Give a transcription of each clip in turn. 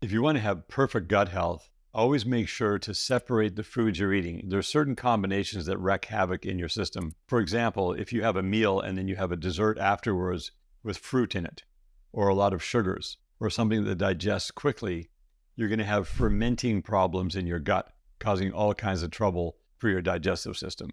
If you want to have perfect gut health, always make sure to separate the foods you're eating. There are certain combinations that wreak havoc in your system. For example, if you have a meal and then you have a dessert afterwards with fruit in it, or a lot of sugars, or something that digests quickly, you're going to have fermenting problems in your gut, causing all kinds of trouble for your digestive system.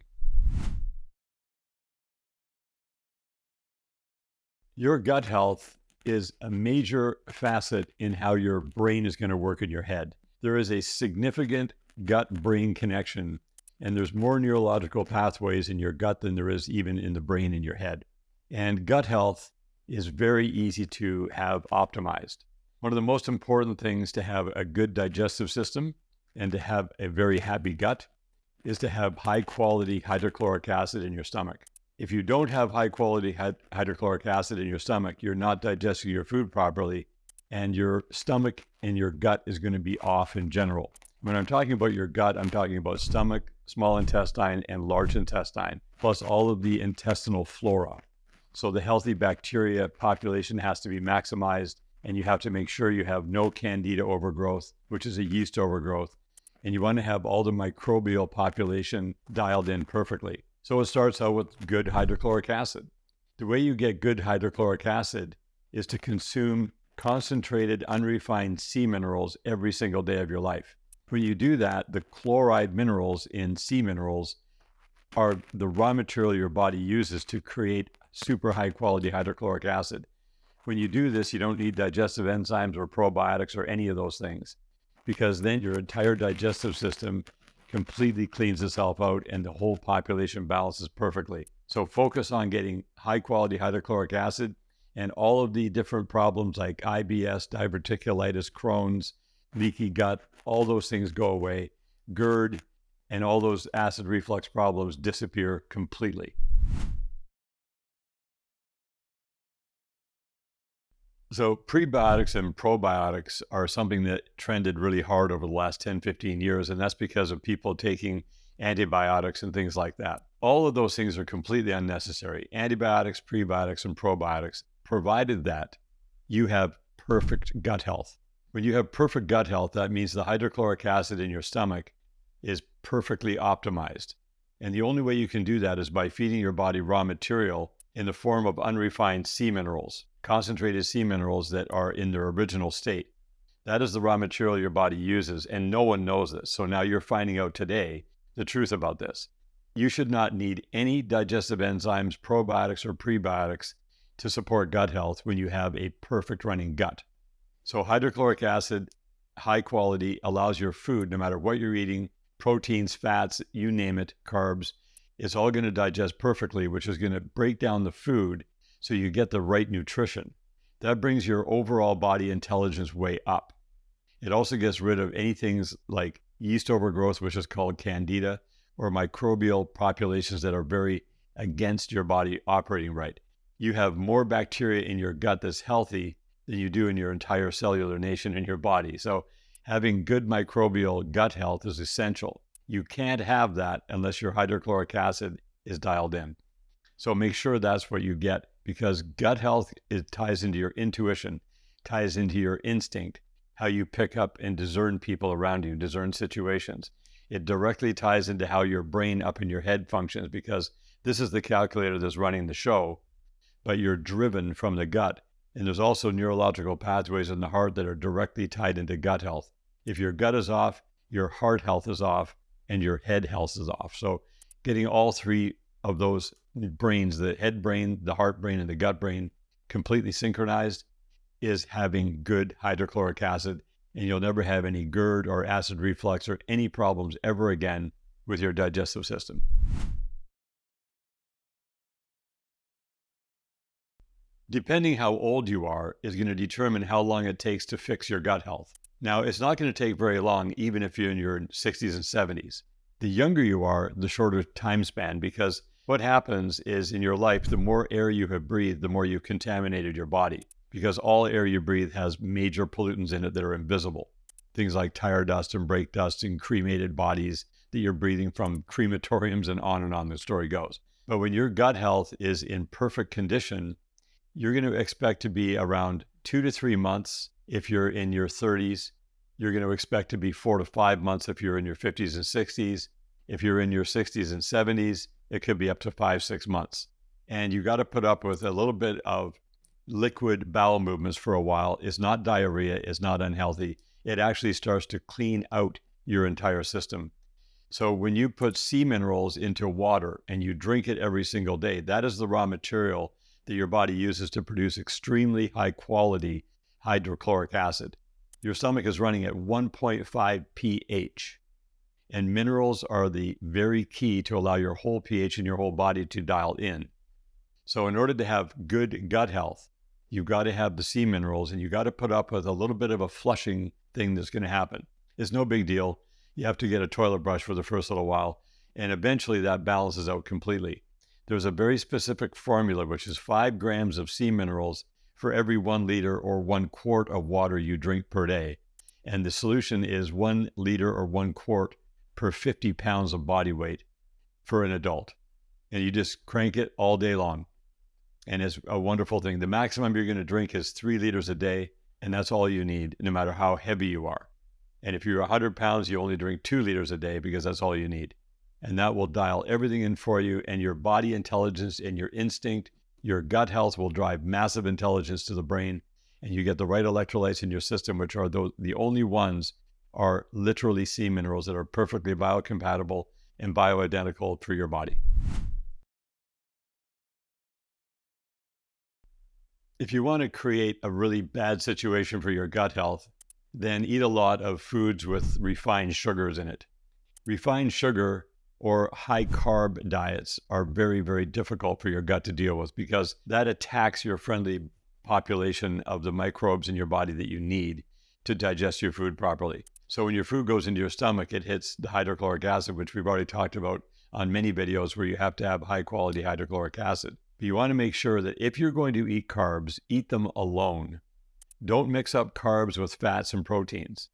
Your gut health is a major facet in how your brain is going to work in your head. There is a significant gut-brain connection, and there's more neurological pathways in your gut than there is even in the brain in your head. And gut health is very easy to have optimized. One of the most important things to have a good digestive system and to have a very happy gut is to have high-quality hydrochloric acid in your stomach. If you don't have high-quality hydrochloric acid in your stomach, you're not digesting your food properly, and your stomach and your gut is going to be off in general. When I'm talking about your gut, I'm talking about stomach, small intestine, and large intestine, plus all of the intestinal flora. So the healthy bacteria population has to be maximized, and you have to make sure you have no candida overgrowth, which is a yeast overgrowth, and you want to have all the microbial population dialed in perfectly. So it starts out with good hydrochloric acid. The way you get good hydrochloric acid is to consume concentrated, unrefined sea minerals every single day of your life. When you do that, the chloride minerals in sea minerals are the raw material your body uses to create super high quality hydrochloric acid. When you do this, you don't need digestive enzymes or probiotics or any of those things, because then your entire digestive system completely cleans itself out and the whole population balances perfectly. So focus on getting high quality hydrochloric acid, and all of the different problems like IBS, diverticulitis, Crohn's, leaky gut, all those things go away. GERD and all those acid reflux problems disappear completely. So prebiotics and probiotics are something that trended really hard over the last 10, 15 years, and that's because of people taking antibiotics and things like that. All of those things are completely unnecessary. Antibiotics, prebiotics, and probiotics, provided that you have perfect gut health. When you have perfect gut health, that means the hydrochloric acid in your stomach is perfectly optimized. And the only way you can do that is by feeding your body raw material in the form of unrefined sea minerals, concentrated sea minerals that are in their original state. That is the raw material your body uses, and no one knows this. So now you're finding out today the truth about this. You should not need any digestive enzymes, probiotics, or prebiotics to support gut health when you have a perfect running gut. So hydrochloric acid, high quality, allows your food, no matter what you're eating, proteins, fats, you name it, carbs, it's all going to digest perfectly, which is going to break down the food so you get the right nutrition. That brings your overall body intelligence way up. It also gets rid of any things like yeast overgrowth, which is called candida, or microbial populations that are very against your body operating right. You have more bacteria in your gut that's healthy than you do in your entire cellular nation in your body. So having good microbial gut health is essential. You can't have that unless your hydrochloric acid is dialed in. So make sure that's what you get, because gut health, it ties into your intuition, ties into your instinct, how you pick up and discern people around you, discern situations. It directly ties into how your brain up in your head functions, because this is the calculator that's running the show, but you're driven from the gut. And there's also neurological pathways in the heart that are directly tied into gut health. If your gut is off, your heart health is off, and your head health is off. So getting all three of those brains, the head brain, the heart brain, and the gut brain, completely synchronized is having good hydrochloric acid, and you'll never have any GERD or acid reflux or any problems ever again with your digestive system. Depending how old you are is going to determine how long it takes to fix your gut health. Now, it's not going to take very long, even if you're in your 60s and 70s. The younger you are, the shorter time span, because what happens is in your life, the more air you have breathed, the more you've contaminated your body, because all air you breathe has major pollutants in it that are invisible. Things like tire dust and brake dust and cremated bodies that you're breathing from crematoriums, and on the story goes. But when your gut health is in perfect condition, you're going to expect to be around 2 to 3 months if you're in your 30s, you're going to expect to be 4 to 5 months if you're in your 50s and 60s. If you're in your 60s and 70s, it could be up to 5-6 months. And you got to put up with a little bit of liquid bowel movements for a while. It's not diarrhea. It's not unhealthy. It actually starts to clean out your entire system. So when you put sea minerals into water and you drink it every single day, that is the raw material that your body uses to produce extremely high quality hydrochloric acid. Your stomach is running at 1.5 pH. And minerals are the very key to allow your whole pH in your whole body to dial in. So in order to have good gut health, you've got to have the sea minerals, and you got to put up with a little bit of a flushing thing that's going to happen. It's no big deal. You have to get a toilet brush for the first little while, and eventually that balances out completely. There's a very specific formula, which is 5 grams of sea minerals for every 1 liter or 1 quart of water you drink per day. And the solution is 1 liter or 1 quart per 50 pounds of body weight for an adult. And you just crank it all day long. And it's a wonderful thing. The maximum you're going to drink is 3 liters a day, and that's all you need, no matter how heavy you are. And if you're 100 pounds, you only drink 2 liters a day because that's all you need. And that will dial everything in for you, and your body intelligence and your instinct, your gut health will drive massive intelligence to the brain, and you get the right electrolytes in your system, which are the only ones are literally sea minerals that are perfectly biocompatible and bioidentical for your body. If you want to create a really bad situation for your gut health, then eat a lot of foods with refined sugars in it. Refined sugar or high carb diets are very, very difficult for your gut to deal with because that attacks your friendly population of the microbes in your body that you need to digest your food properly. So when your food goes into your stomach, it hits the hydrochloric acid, which we've already talked about on many videos where you have to have high quality hydrochloric acid. But you want to make sure that if you're going to eat carbs, eat them alone. Don't mix up carbs with fats and proteins.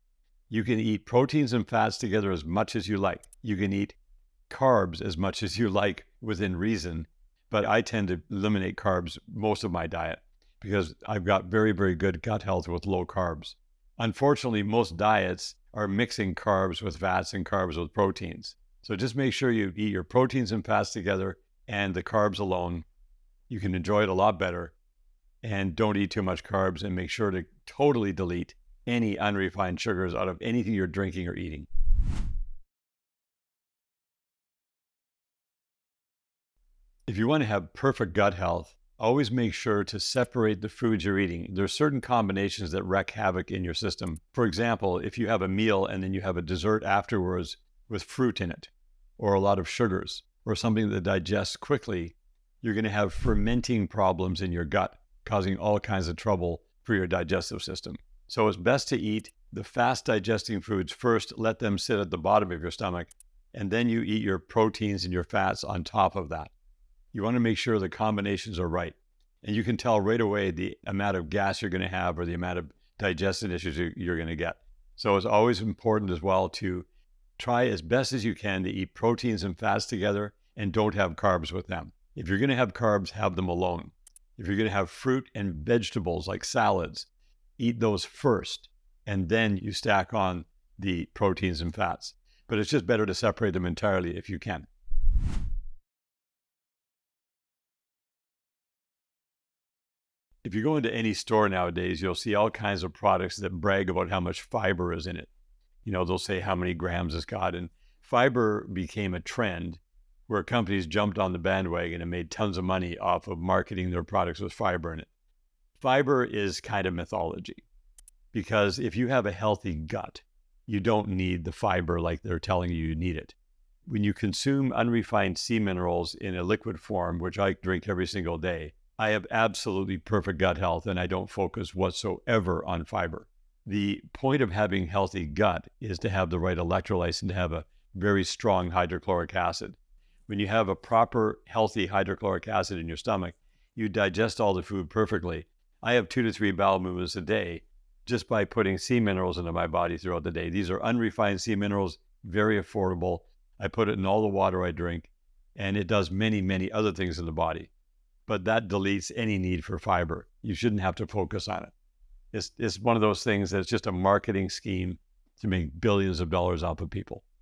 You can eat proteins and fats together as much as you like. You can eat carbs as much as you like within reason, but I tend to eliminate carbs most of my diet because I've got very, very good gut health with low carbs. Unfortunately, most diets are mixing carbs with fats and carbs with proteins. So just make sure you eat your proteins and fats together and the carbs alone. You can enjoy it a lot better. And don't eat too much carbs, and make sure to totally delete any unrefined sugars out of anything you're drinking or eating. If you want to have perfect gut health, always make sure to separate the foods you're eating. There are certain combinations that wreak havoc in your system. For example, if you have a meal and then you have a dessert afterwards with fruit in it, or a lot of sugars, or something that digests quickly, you're going to have fermenting problems in your gut, causing all kinds of trouble for your digestive system. So it's best to eat the fast digesting foods first, let them sit at the bottom of your stomach, and then you eat your proteins and your fats on top of that. You want to make sure the combinations are right. And you can tell right away the amount of gas you're going to have or the amount of digestion issues you're going to get. So it's always important as well to try as best as you can to eat proteins and fats together and don't have carbs with them. If you're going to have carbs, have them alone. If you're going to have fruit and vegetables like salads, eat those first, and then you stack on the proteins and fats. But it's just better to separate them entirely if you can. If you go into any store nowadays, you'll see all kinds of products that brag about how much fiber is in it. You know, they'll say how many grams it's got. And fiber became a trend where companies jumped on the bandwagon and made tons of money off of marketing their products with fiber in it. Fiber is kind of mythology because if you have a healthy gut, you don't need the fiber like they're telling you need it. When you consume unrefined sea minerals in a liquid form, which I drink every single day, I have absolutely perfect gut health and I don't focus whatsoever on fiber. The point of having healthy gut is to have the right electrolytes and to have a very strong hydrochloric acid. When you have a proper, healthy hydrochloric acid in your stomach, you digest all the food perfectly. I have 2 to 3 bowel movements a day just by putting sea minerals into my body throughout the day. These are unrefined sea minerals, very affordable. I put it in all the water I drink, and it does many, many other things in the body. But that deletes any need for fiber. You shouldn't have to focus on it. It's one of those things that's just a marketing scheme to make billions of dollars off of people.